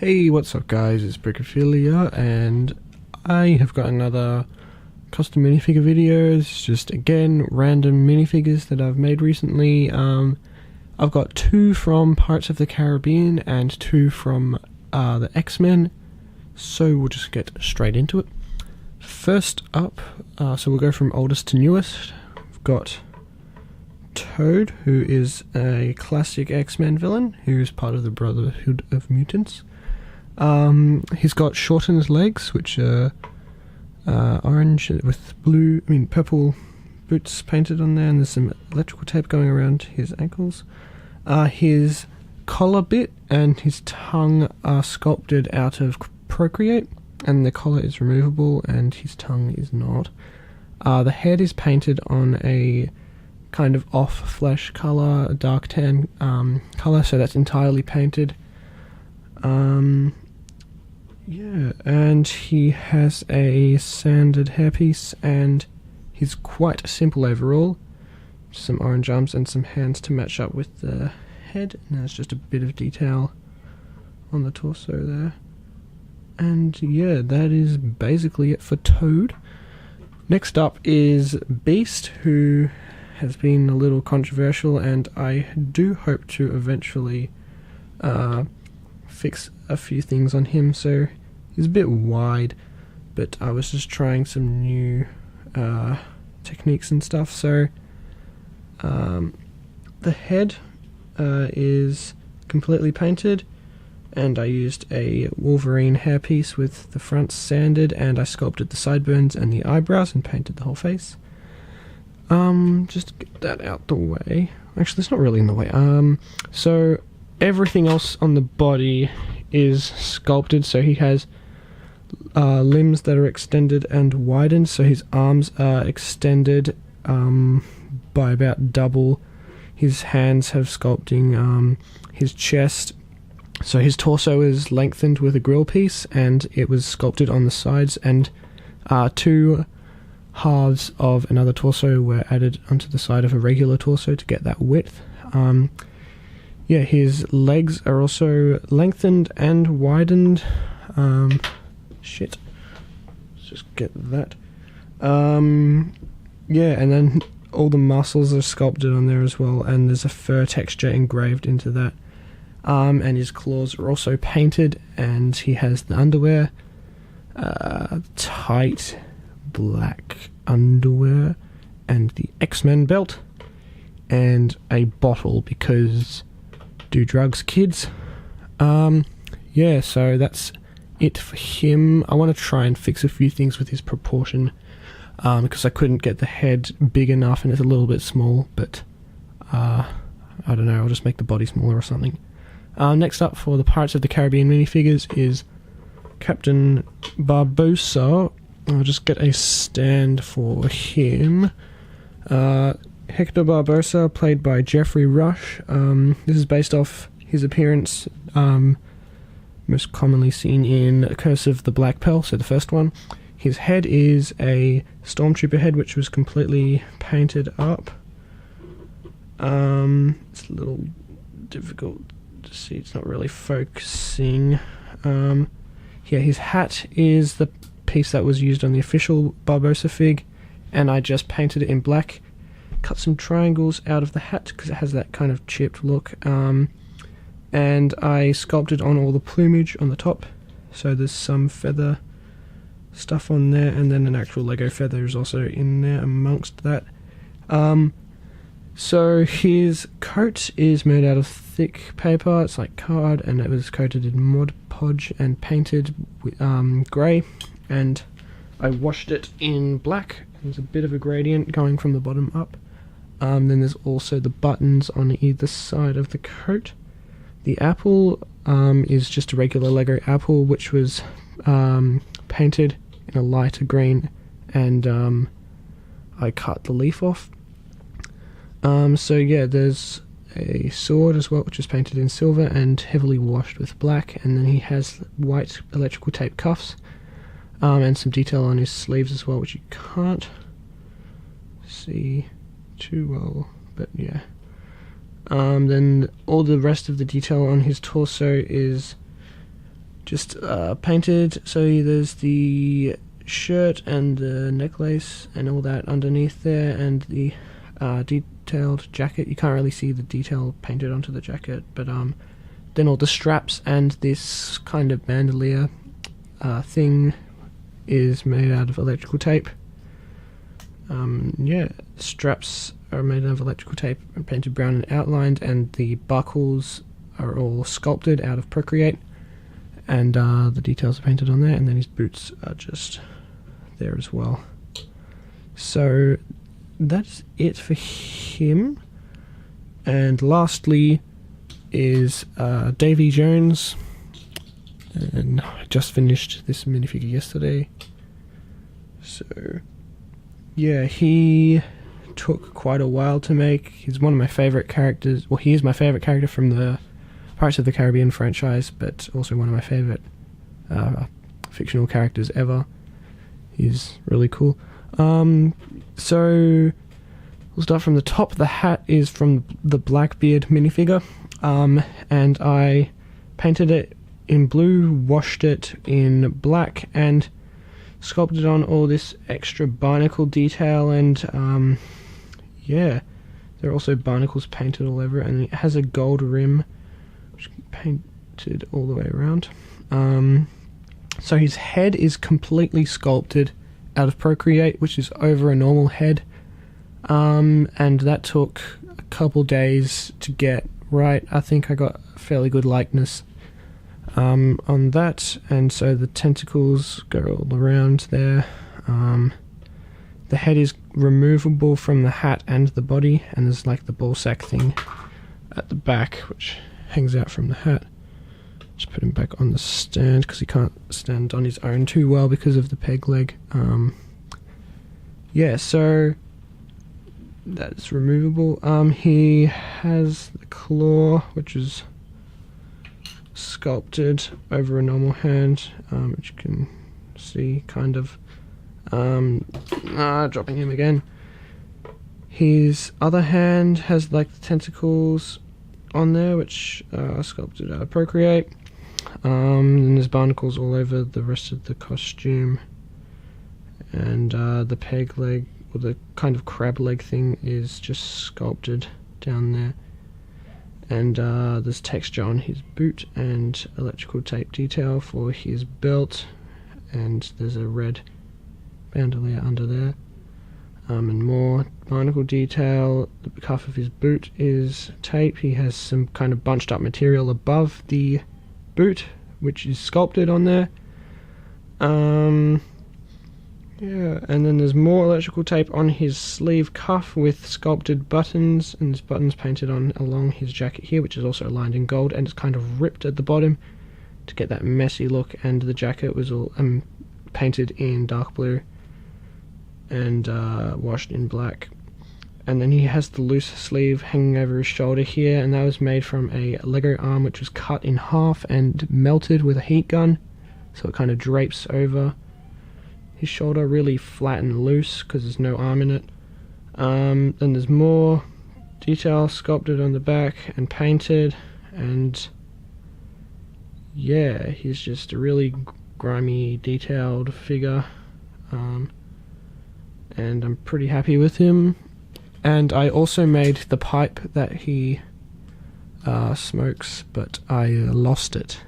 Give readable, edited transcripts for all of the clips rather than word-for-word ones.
Hey, what's up guys, it's Brickophilia, and I have got another custom minifigure videos, just again, random minifigures that I've made recently. I've got two from Pirates of the Caribbean and two from the X-Men, so we'll just get straight into it. First up, so we'll go from oldest to newest. We've got Toad, who is a classic X-Men villain, who's part of the Brotherhood of Mutants. He's got shortened legs, which are orange with purple boots painted on there, and there's some electrical tape going around his ankles. His collar bit and his tongue are sculpted out of Procreate, and the collar is removable and his tongue is not. The head is painted on a kind of off flesh colour, a dark tan colour, so that's entirely painted. Yeah, and he has a sanded hairpiece, and he's quite simple overall. Some orange arms and some hands to match up with the head, and there's just a bit of detail on the torso there. And yeah, that is basically it for Toad. Next up is Beast, who has been a little controversial, and I do hope to eventually fix a few things on him. So he's a bit wide, but I was just trying some new techniques and stuff. So the head is completely painted, and I used a Wolverine hairpiece with the front sanded, and I sculpted the sideburns and the eyebrows and painted the whole face. Just to get that out the way. Actually, it's not really in the way. So everything else on the body is sculpted, so he has limbs that are extended and widened, so his arms are extended by about double. His hands have sculpting his chest, so his torso is lengthened with a grill piece, and it was sculpted on the sides, and two halves of another torso were added onto the side of a regular torso to get that width. Yeah, his legs are also lengthened and widened. Shit. Let's just get that. Yeah, and then all the muscles are sculpted on there as well, and there's a fur texture engraved into that. And his claws are also painted, and he has the underwear, tight black underwear, and the X-Men belt, and a bottle, because do drugs, kids. Yeah, so that's it for him. I want to try and fix a few things with his proportion, because I couldn't get the head big enough, and it's a little bit small, but I don't know, I'll just make the body smaller or something. Next up for the Pirates of the Caribbean minifigures is Captain Barbossa. I'll just get a stand for him. Hector Barbossa, played by Jeffrey Rush. This is based off his appearance, most commonly seen in Curse of the Black Pearl, so the first one. His head is a stormtrooper head, which was completely painted up. It's a little difficult to see, it's not really focusing. Yeah, his hat is the piece that was used on the official Barbossa fig, and I just painted it in black. Cut some triangles out of the hat because it has that kind of chipped look, and I sculpted on all the plumage on the top, so there's some feather stuff on there, and then an actual Lego feather is also in there amongst that. So his coat is made out of thick paper, it's like card, and it was coated in Mod Podge and painted with grey, and I washed it in black. There's a bit of a gradient going from the bottom up. Then there's also the buttons on either side of the coat. The apple is just a regular Lego apple, which was painted in a lighter green, and I cut the leaf off. So yeah, there's a sword as well, which is painted in silver and heavily washed with black, and then he has white electrical tape cuffs, and some detail on his sleeves as well, which you can't see too well, but yeah. Then all the rest of the detail on his torso is just painted. So there's the shirt and the necklace and all that underneath there, and the detailed jacket. You can't really see the detail painted onto the jacket, but then all the straps and this kind of bandolier thing is made out of electrical tape. Yeah, straps are made out of electrical tape and painted brown and outlined, and the buckles are all sculpted out of Procreate, and the details are painted on there, and then his boots are just there as well. So that's it for him. And lastly is Davy Jones, and I just finished this minifigure yesterday. So yeah, he took quite a while to make. He's one of my favourite characters. Well, he is my favourite character from the Pirates of the Caribbean franchise, but also one of my favourite fictional characters ever. He's really cool. So we'll start from the top. The hat is from the Blackbeard minifigure, and I painted it in blue, washed it in black, and sculpted on all this extra barnacle detail, and yeah, there are also barnacles painted all over it, and it has a gold rim which is painted all the way around. So his head is completely sculpted out of Procreate, which is over a normal head, and that took a couple days to get right. I think I got a fairly good likeness on that, and so the tentacles go all around there. The head is removable from the hat and the body, and there's like the ball sack thing at the back which hangs out from the hat. Just put him back on the stand because he can't stand on his own too well because of the peg leg. Yeah, so that's removable. He has the claw, which is sculpted over a normal hand, which you can see kind of. Dropping him again. His other hand has like the tentacles on there, which are sculpted out of Procreate. And there's barnacles all over the rest of the costume, and the peg leg, or the kind of crab leg thing, is just sculpted down there. And there's texture on his boot and electrical tape detail for his belt, and there's a red bandolier under there, and more barnacle detail. The cuff of his boot is tape. He has some kind of bunched up material above the boot, which is sculpted on there. Yeah, and then there's more electrical tape on his sleeve cuff with sculpted buttons, and there's buttons painted on along his jacket here, which is also lined in gold, and it's kind of ripped at the bottom to get that messy look. And the jacket was all painted in dark blue and washed in black. And then he has the loose sleeve hanging over his shoulder here, and that was made from a Lego arm which was cut in half and melted with a heat gun, so it kind of drapes over his shoulder really flat and loose because there's no arm in it. Then there's more detail sculpted on the back and painted, and yeah, he's just a really grimy, detailed figure, and I'm pretty happy with him. And I also made the pipe that he smokes, but I lost it,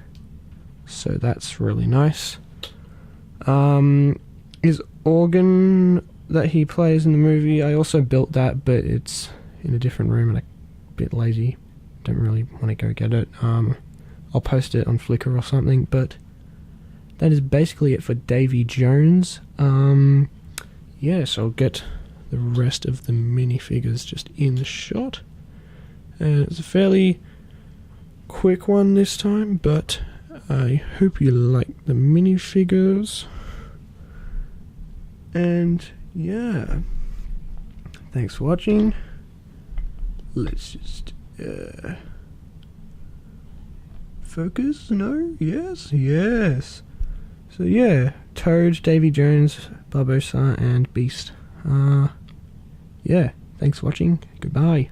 so that's really nice. His organ that he plays in the movie, I also built that, but it's in a different room and I'm a bit lazy, don't really want to go get it. I'll post it on Flickr or something, but that is basically it for Davy Jones. Yeah, so I'll get the rest of the minifigures just in the shot, and it's a fairly quick one this time, but I hope you like the minifigures. And yeah, thanks for watching. Let's just focus. No, yes. So yeah, Toad, Davy Jones, Barbossa, and Beast. Yeah, thanks for watching. Goodbye.